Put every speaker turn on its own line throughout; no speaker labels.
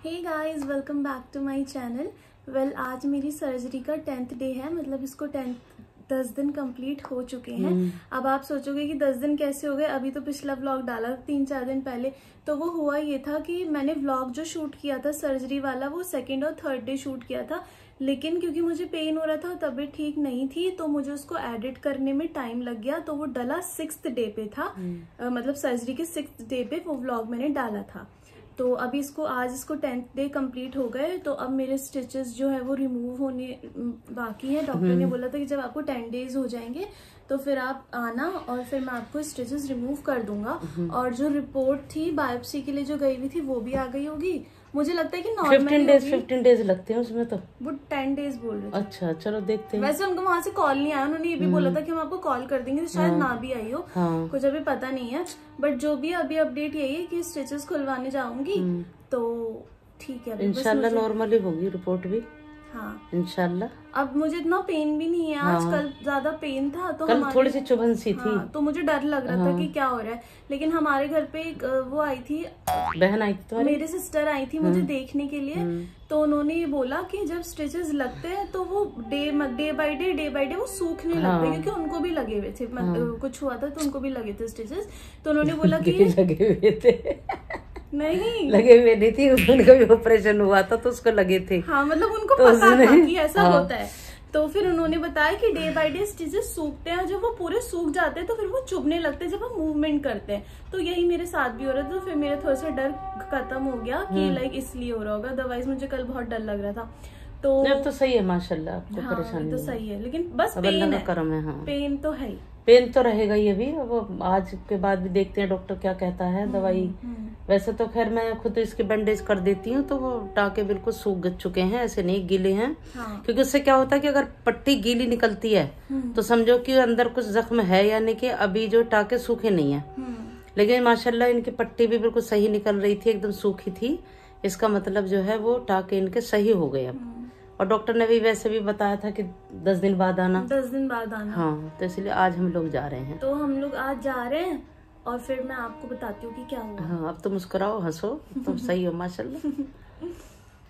Hey guys, welcome back to my channel. Well, आज मेरी surgery का 10th डे है, मतलब इसको 10 दिन कंप्लीट हो चुके हैं। अब आप सोचोगे कि 10 दिन कैसे हो गए, अभी तो पिछला व्लॉग डाला 3-4 दिन पहले। तो वो हुआ ये था कि मैंने व्लॉग जो शूट किया था सर्जरी वाला, वो 2nd और 3rd डे शूट किया था, लेकिन क्योंकि मुझे पेन हो रहा था और तबीयत ठीक नहीं थी तो मुझे उसको एडिट करने में टाइम लग गया। तो वो डला 6th डे पे था, मतलब सर्जरी के 6th डे पे वो व्लॉग मैंने डाला था। तो अभी आज इसको 10th डे कंप्लीट हो गए। तो अब मेरे स्टिचेस जो है वो रिमूव होने बाकी है। डॉक्टर ने बोला था कि जब आपको 10 डेज हो जाएंगे तो फिर आप आना और फिर मैं आपको स्टिचेस रिमूव कर दूंगा। और जो रिपोर्ट थी बायोप्सी के लिए जो गई हुई थी वो भी आ गई होगी। मुझे लगता है कि नॉर्मल
15 डेज लगते हैं उसमें। तो
वो 10 डेज बोल रहे थे।
अच्छा, चलो देखते हैं।
वैसे उनको वहां से कॉल नहीं आया, उन्होंने ये भी बोला था कि हम आपको कॉल कर देंगे, तो शायद ना भी आई हो। कुछ अभी पता नहीं है, बट जो भी अभी अपडेट यही है कि स्टिचेस खुलवाने जाऊंगी। तो ठीक है,
इंशाल्लाह नॉर्मली होगी रिपोर्ट भी।
हाँ
इंशाल्लाह।
अब मुझे इतना पेन भी नहीं है आज। कल ज्यादा पेन था तो
कल थोड़ी सी चुभन सी थी।
तो मुझे डर लग रहा था कि क्या हो रहा है। लेकिन हमारे घर पे एक वो आई थी,
बहन आई थी,
मेरी सिस्टर आई थी मुझे देखने के लिए। तो उन्होंने ये बोला कि जब स्टिचेस लगते हैं तो वो डे बाय डे वो सूखने लगते हैं, क्योंकि उनको भी लगे हुए थे। कुछ हुआ था तो उनको भी लगे थे स्टिचेस। तो उन्होंने बोला कि
लगे हुए थे
नहीं,
लगे हुए नहीं थी, उनका भी ऑपरेशन हुआ था तो उसको लगे थे।
हाँ, मतलब उनको तो पता था कि ऐसा होता है। तो फिर उन्होंने बताया कि डे बाय डे स्टिचेस सूखते हैं, जब वो पूरे सूख जाते हैं तो फिर वो चुभने लगते हैं जब हम मूवमेंट करते हैं। तो यही मेरे साथ भी हो रहा था। तो फिर मेरा थोड़ा सा डर खत्म हो गया कि लाइक इसलिए हो रहा होगा, अदरवाइज मुझे कल बहुत डर लग रहा था। तो
सही है माशाल्लाह, आपको परेशानी
तो सही है, लेकिन बस पेन है,
करम है। हाँ,
पेन तो है ही,
पेन तो रहेगा ही अभी। अब आज के बाद भी देखते हैं डॉक्टर क्या कहता है। दवाई वैसे तो खैर मैं खुद इसके बैंडेज कर देती हूँ, तो वो टाँके बिल्कुल सूख चुके हैं, ऐसे नहीं गीले हैं। क्योंकि उससे क्या होता है कि अगर पट्टी गीली निकलती है तो समझो कि अंदर कुछ जख्म है, यानी कि अभी जो टाँके सूखे नहीं है। लेकिन माशाल्लाह इनकी पट्टी भी बिल्कुल सही निकल रही थी, एकदम सूखी थी। इसका मतलब जो है वो टाँके इनके सही हो गए अब। और डॉक्टर ने भी वैसे भी बताया था कि 10 दिन बाद आना।
10 दिन बाद आना।
हाँ, तो इसलिए आज हम लोग जा रहे हैं।
तो हम लोग आज जा रहे हैं और फिर मैं आपको बताती हूँ कि क्या हुआ।
हाँ, अब तो मुस्कुराओ, हंसो, तुम सही हो माशाल्लाह।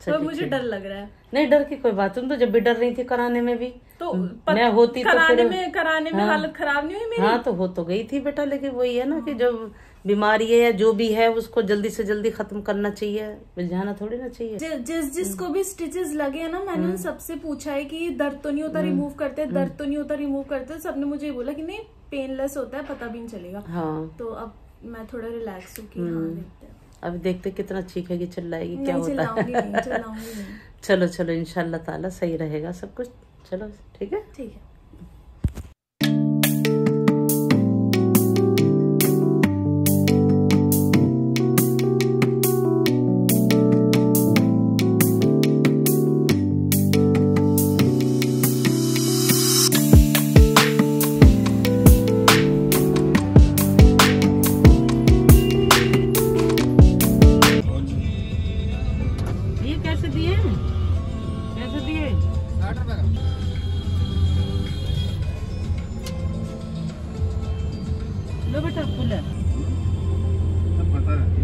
तो मुझे डर लग रहा है।
नहीं, डर की कोई बात। तुम तो जब भी डर रही थी कराने में भी,
तो
मैं होती तो
कराने में हालत खराब नहीं हुई मेरी।
हाँ, तो हो तो गई थी बेटा, लेकिन वही है ना कि जो बीमारी है या जो भी है उसको जल्दी से जल्दी खत्म करना चाहिए, उलझाना थोड़ी ना चाहिए।
जिसको भी स्टिचेस लगे हैं ना, मैंने उन सबसे पूछा है कि दर्द तो नहीं होता रिमूव करते, दर्द तो नहीं होता रिमूव करते। सबने मुझे ये बोला कि नहीं, पेनलेस होता है, पता भी नहीं चलेगा।
हाँ,
तो अब मैं थोड़ा रिलैक्स हूँ कि हाँ देखते हैं।
अभी देखते कितना चीखेगी, चिल्लाएगी, क्या होता है।
चिल्लाऊंगी नहीं।
चलो चलो, इंशाल्लाह ताला सही रहेगा सब कुछ। चलो ठीक है,
ठीक है।
लो बेटा, फूल है।
सब पता है।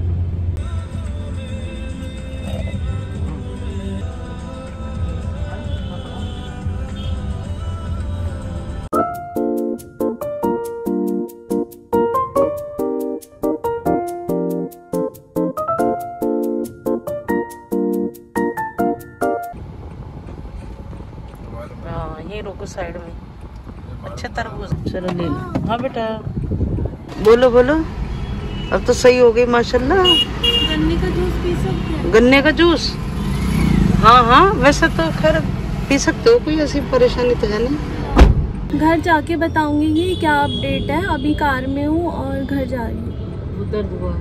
हाँ, यही रोको साइड में, अच्छा तरबूज। चलो ले लो। हाँ बेटा, बोलो बोलो। अब तो सही हो गई माशाल्लाह।
गन्ने का जूस पी सकते हैं?
गन्ने का जूस, हाँ हाँ, वैसे तो खैर पी सकते हो, कोई ऐसी परेशानी तो है नहीं।
घर जाके बताऊंगी ये क्या अपडेट है। अभी कार में हूँ और घर जा रही हूँ।
वो दर्द हुआ।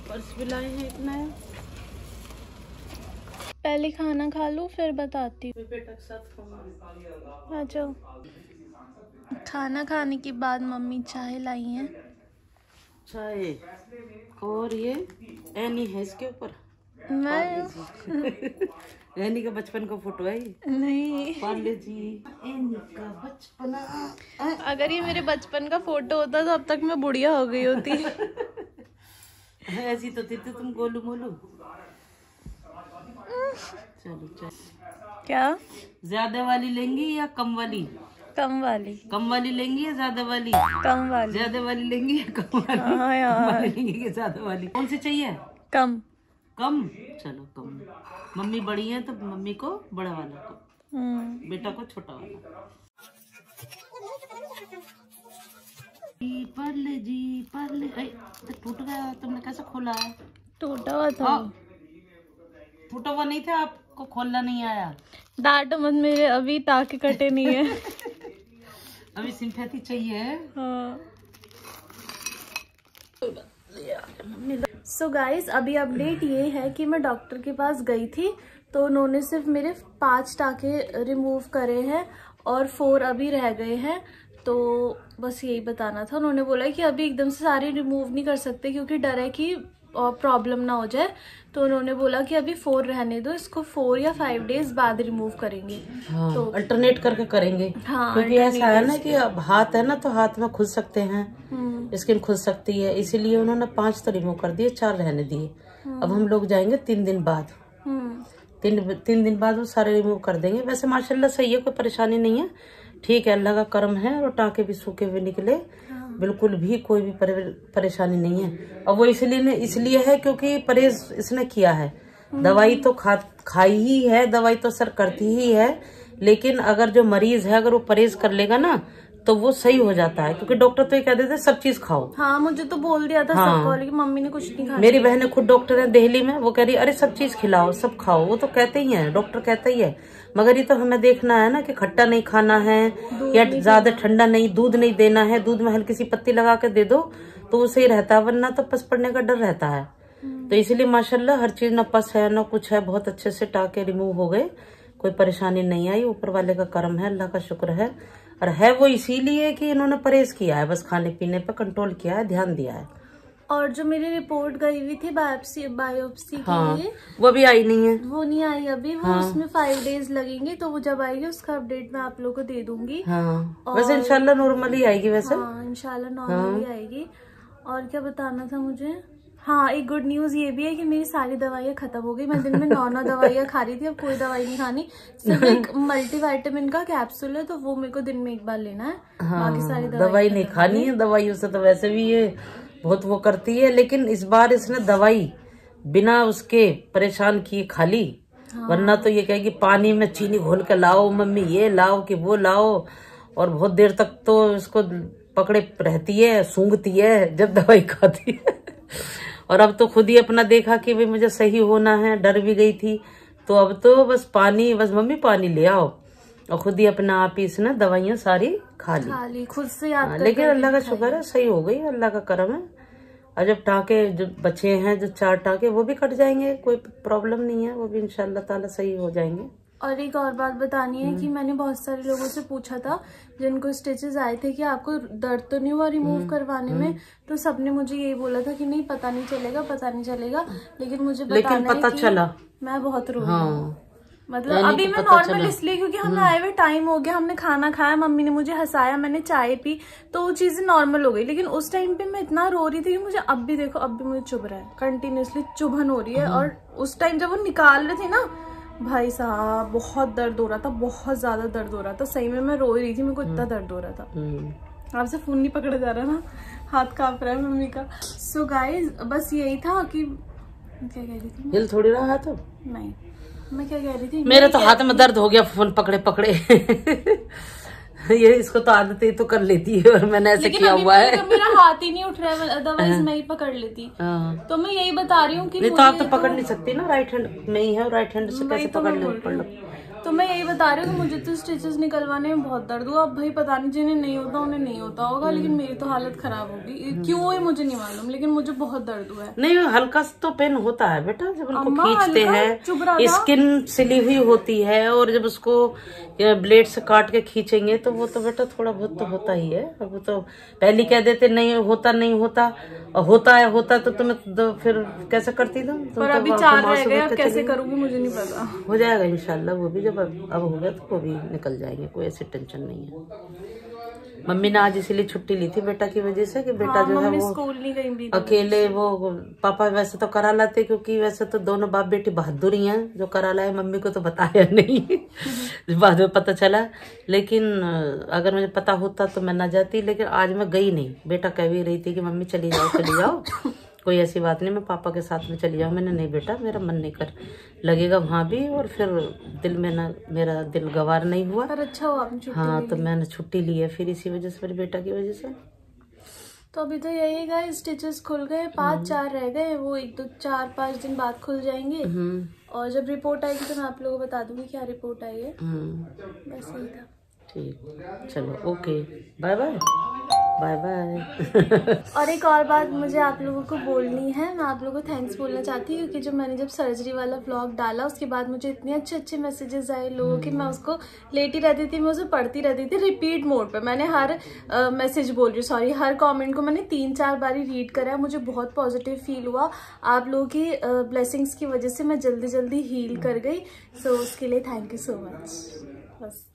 पर्स भी लाए हैं इतना है।
पहले खाना खा लो फिर बताती हूँ। आ जाओ। खाना खाने के बाद मम्मी चाय लाई हैं।
चाय, और ये एनी है इसके ऊपर। एनी का बचपन का फोटो है ये?
नहीं,
पांडे जी एनी का बचपना।
अगर ये मेरे बचपन का फोटो होता तो अब तक मैं बुढ़िया हो गई होती।
ऐसी तो थी तुम गोलू मोलू। चलो चलो,
क्या
ज्यादा वाली लेंगी या कम वाली?
कम वाली।
कम वाली लेंगी या ज्यादा वाली?
कम वाली।
ज्यादा वाली लेंगी या कम वाली?
हाँ यार,
कम वाली लेंगी या ज्यादा वाली? कौन सी चाहिए?
कम।
कम, चलो कम। मम्मी बड़ी है तो मम्मी को बड़ा वाला को, बेटा को छोटा वाला। परले जी परले, टूट गया। तुमने कैसे खोला है?
टूटा हुआ था।
टूटा हुआ नहीं था, आपको खोलना नहीं आया।
डांटो मत, मेरे अभी टाके कटे नहीं है।
अभी सिंपैथी चाहिए।
हाँ। सो गाइस, अभी अपडेट ये है कि मैं डॉक्टर के पास गई थी तो उन्होंने सिर्फ मेरे 5 टाके रिमूव करे हैं और 4 अभी रह गए हैं। तो बस यही बताना था। उन्होंने बोला कि अभी एकदम से सारे रिमूव नहीं कर सकते क्योंकि डर है कि प्रॉब्लम ना हो जाए। तो उन्होंने बोला कि अभी 4 रहने दो, इसको 4 या 5 डेज बाद रिमूव करेंगे।
हाँ,
तो
अल्टरनेट करके करेंगे।
हाँ,
क्योंकि ऐसा है ना कि अब हाथ है ना तो हाथ में खुल सकते हैं, स्किन खुल सकती है, इसीलिए उन्होंने 5 तो रिमूव कर दिए, 4 रहने दिए। अब हम लोग जाएंगे 3 दिन बाद। 3 दिन बाद वो सारे रिमूव कर देंगे। वैसे माशाल्लाह सही है, कोई परेशानी नहीं है, ठीक है, अल्लाह का करम है। और टाके भी सूखे हुए निकले, बिल्कुल भी कोई भी परेशानी नहीं है। और वो इसलिए है क्योंकि परहेज इसने किया है। दवाई तो खाई ही है, दवाई तो असर करती ही है, लेकिन अगर जो मरीज है अगर वो परहेज कर लेगा ना तो वो सही हो जाता है। क्योंकि डॉक्टर तो ये कहते थे सब चीज खाओ।
हाँ, मुझे तो बोल दिया था सबको, लेकिन मम्मी ने कुछ नहीं खाया।
मेरी बहन खुद डॉक्टर है दिल्ली में, वो कह रही अरे सब चीज खिलाओ, सब खाओ। वो तो कहते ही है, डॉक्टर कहता ही है, मगर ये तो हमें देखना है ना कि खट्टा नहीं खाना है या ज्यादा ठंडा नहीं, दूध नहीं देना है। दूध में हल्की सी पत्ती लगा के दे दो तो वो सही रहता है, वरना तो पस पड़ने का डर रहता है। तो इसीलिए माशाल्लाह हर चीज, न पस है न कुछ है, बहुत अच्छे से टाके रिमूव हो गए, कोई परेशानी नहीं आई। ऊपर वाले का करम है, अल्लाह का शुक्र है। और है वो इसीलिए कि इन्होंने परहेज किया है, बस खाने पीने पे कंट्रोल किया है, ध्यान दिया है।
और जो मेरी रिपोर्ट गई हुई थी बायोप्सी के लिए,
वो भी आई नहीं है,
वो नहीं आई अभी। वो उसमें 5 डेज लगेंगे, तो वो जब आएगी उसका अपडेट मैं आप लोगों को दे दूंगी।
वैसे इंशाल्लाह नॉर्मली आएगी। वैसे
इंशाल्लाह नॉर्मली आएगी। और क्या बताना था मुझे? हाँ, एक गुड न्यूज ये भी है कि मेरी सारी दवाइयाँ खत्म हो गई। मैं दिन में 9 दवाइयाँ खा रही थी, अब कोई दवाई नहीं खानी। सिर्फ एक मल्टीविटामिन का कैप्सूल है, तो वो मेरे को दिन में 1 बार लेना है। बाकी सारी
दवाई नहीं खानी है। दवाइयों से तो वैसे भी ये बहुत वो करती है, लेकिन इस बार इसने दवाई बिना उसके परेशान किए खा ली। वरना तो ये कहेगी पानी में चीनी घोल के लाओ मम्मी, ये लाओ कि वो लाओ, और बहुत देर तक तो इसको पकड़े रहती है, सूंघती है जब दवाई खाती है। और अब तो खुद ही अपना देखा कि भाई मुझे सही होना है, डर भी गई थी, तो अब तो बस पानी, बस मम्मी पानी ले आओ, और खुद ही अपना आप ही इसने दवाइयाँ सारी खा ली
खुद से याद।
लेकिन अल्लाह का शुक्र है, सही हो गई, अल्लाह का करम है। और जब टाके जो बचे हैं, जो 4 टाके, वो भी कट जाएंगे, कोई प्रॉब्लम नहीं है, वो भी इंशाल्लाह ताला सही हो जाएंगे।
और एक और बात बतानी है कि मैंने बहुत सारे लोगों से पूछा था जिनको स्टिचेस आए थे कि आपको दर्द तो नहीं हुआ रिमूव करवाने में, तो सबने मुझे यही बोला था कि नहीं पता नहीं चलेगा, पता नहीं चलेगा। लेकिन मुझे पता
चला,
मैं बहुत रो रही हूँ। मतलब अभी मैं नॉर्मल इसलिए क्योंकि हमें आए हुए टाइम हो गया, हमने खाना खाया, मम्मी ने मुझे हंसाया, मैंने चाय पी, तो वो चीजें नॉर्मल हो गई। लेकिन उस टाइम पे मैं इतना रो रही थी कि मुझे अब भी देखो, अब भी मुझे चुभ रहा है, कंटिन्यूअसली चुभन हो रही है। और उस टाइम जब वो निकाल रहे थे ना, भाई साहब बहुत दर्द हो रहा था, बहुत ज्यादा दर्द हो रहा था। सही में मैं रो ही रही थी, मेरे को इतना दर्द हो रहा था। आपसे फोन नहीं पकड़ा जा रहा ना, हाथ कांप रहा है मम्मी का। सो गाइस, बस यही था कि क्या कह रही थी,
हिल थोड़ी रहा है तो
नहीं, मैं क्या कह रही थी,
मेरे तो हाथ में दर्द हो गया फोन पकड़े पकड़े। ये इसको तो आदत ही तो कर लेती है, और मैंने ऐसे किया हुआ है।
मेरा हाथ ही नहीं उठ रहा है, अदरवाइज मैं ही पकड़ लेती। तो मैं यही बता रही हूँ कि
नहीं तो आप तो पकड़ नहीं सकती ना, राइट हैंड नहीं है, राइट हैंड से कैसे पकड़ लो।
तो मैं यही बता रही हूँ कि मुझे तो स्टिचेस निकलवाने में बहुत दर्द हुआ। अब भाई पता नहीं जिन्हें नहीं होता उन्हें नहीं होता होगा, लेकिन मेरी तो हालत खराब होगी। क्यों है मुझे नहीं मालूम, लेकिन मुझे बहुत दर्द हुआ है।
नहीं हल्का तो पेन होता है बेटा, जब उनको खींचते हैं, स्किन सिली हुई होती है, और जब उसको ब्लेड से काट के खींचेंगे तो वो तो बेटा थोड़ा बहुत तो होता ही है। अब वो तो पहले कह देते नहीं होता नहीं होता, और होता तो तुम्हें तो फिर कैसे करती तुम?
पर अभी 4 रह गए, अब कैसे करूंगी मुझे नहीं पता।
हो जाएगा इंशाल्लाह, वो भी जब अब हो गया तो वो भी निकल जाएंगे, कोई ऐसी टेंशन नहीं है। मम्मी ने आज इसीलिए छुट्टी ली थी बेटा की वजह से कि बेटा जो है वो
स्कूल नहीं गई भी
अकेले, वो पापा वैसे तो करा लाते, क्योंकि वैसे तो दोनों बाप बेटी बहादुरी हैं, जो करा लाए मम्मी को तो बताया नहीं बाद में पता चला। लेकिन अगर मुझे पता होता तो मैं ना जाती, लेकिन आज मैं गई नहीं। बेटा कह भी रही थी कि मम्मी चली जाओ कोई ऐसी बात नहीं, मैं पापा के साथ में चली जाऊँ। मैंने नहीं बेटा, मेरा मन नहीं कर लगेगा वहाँ भी, और फिर दिल में ना मेरा दिल गवार नहीं हुआ।
पर अच्छा हुआ आपने छुट्टी
हाँ, तो मैंने छुट्टी ली है फिर इसी वजह से, मेरे बेटा की वजह से।
तो अभी तो यही गए, स्टिचेस खुल गए, 5-4 रह गए, वो 1-2-4-5 दिन बाद खुल जाएंगे। और जब रिपोर्ट आएगी तो मैं आप लोगों को बता दूंगी क्या रिपोर्ट आई है। बस यही था।
ठीक, चलो okay, bye bye bye bye.
और एक और बात मुझे आप लोगों को बोलनी है, मैं आप लोगों को थैंक्स बोलना चाहती हूँ, क्योंकि जब सर्जरी वाला व्लॉग डाला उसके बाद मुझे इतने अच्छे मैसेजेस आए लोगों के। मैं उसको लेटी रहती थी, मैं उसे पढ़ती रहती थी रिपीट मोड पे। मैंने हर हर कमेंट को मैंने 3-4 बार रीड करा। मुझे बहुत पॉजिटिव फील हुआ। आप लोगों की ब्लेसिंग्स की वजह से मैं जल्दी हील कर गई। सो उसके लिए थैंक यू सो मच। बस